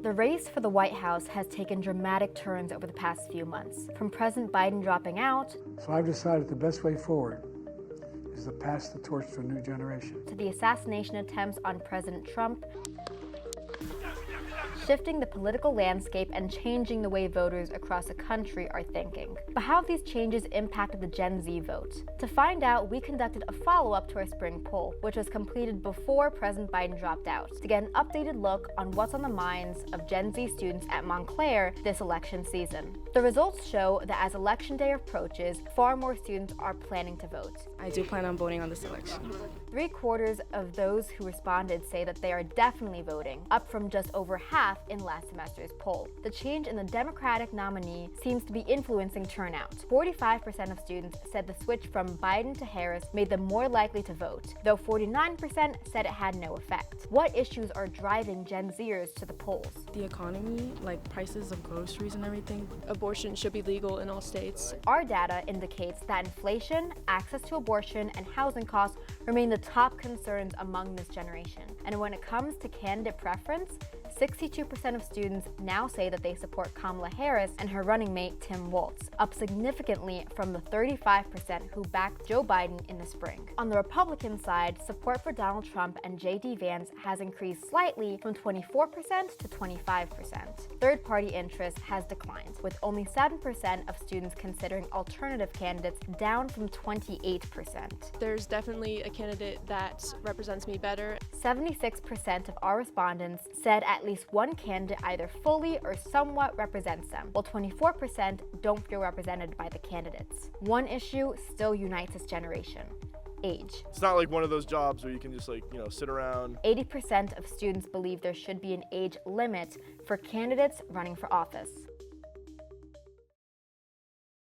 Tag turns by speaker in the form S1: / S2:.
S1: The race for the White House has taken dramatic turns over the past few months, from President Biden dropping out,
S2: So I've decided the best way forward is to pass the torch to a new generation.
S1: to the assassination attempts on President Trump, shifting the political landscape and changing the way voters across the country are thinking. But how have these changes impacted the Gen Z vote? To find out, we conducted a follow-up to our spring poll, which was completed before President Biden dropped out, to get an updated look on what's on the minds of Gen Z students at Montclair this election season. The results show that as election day approaches, far more students are planning to vote.
S3: I do plan on voting on this election.
S1: 3/4 of those who responded say that they are definitely voting, up from just over half in last semester's poll. The change in the Democratic nominee seems to be influencing turnout. 45% of students said the switch from Biden to Harris made them more likely to vote, though 49% said it had no effect. What issues are driving Gen Zers to the polls?
S3: The economy, like prices of groceries and everything.
S4: Abortion should be legal in all states.
S1: Our data indicates that inflation, access to abortion, and housing costs remain the top concerns among this generation. And when it comes to candidate preference, 62% of students now say that they support Kamala Harris and her running mate Tim Walz, up significantly from the 35% who backed Joe Biden in the spring. On the Republican side, support for Donald Trump and J.D. Vance has increased slightly from 24% to 25%. Third-party interest has declined, with only 7% of students considering alternative candidates, down from 28%.
S4: There's definitely a candidate that represents me better.
S1: 76% of our respondents said at least one candidate either fully or somewhat represents them, while 24% don't feel represented by the candidates. One issue still unites this generation: age.
S5: It's not like one of those jobs where you can just sit around.
S1: 80% of students believe there should be an age limit for candidates running for office.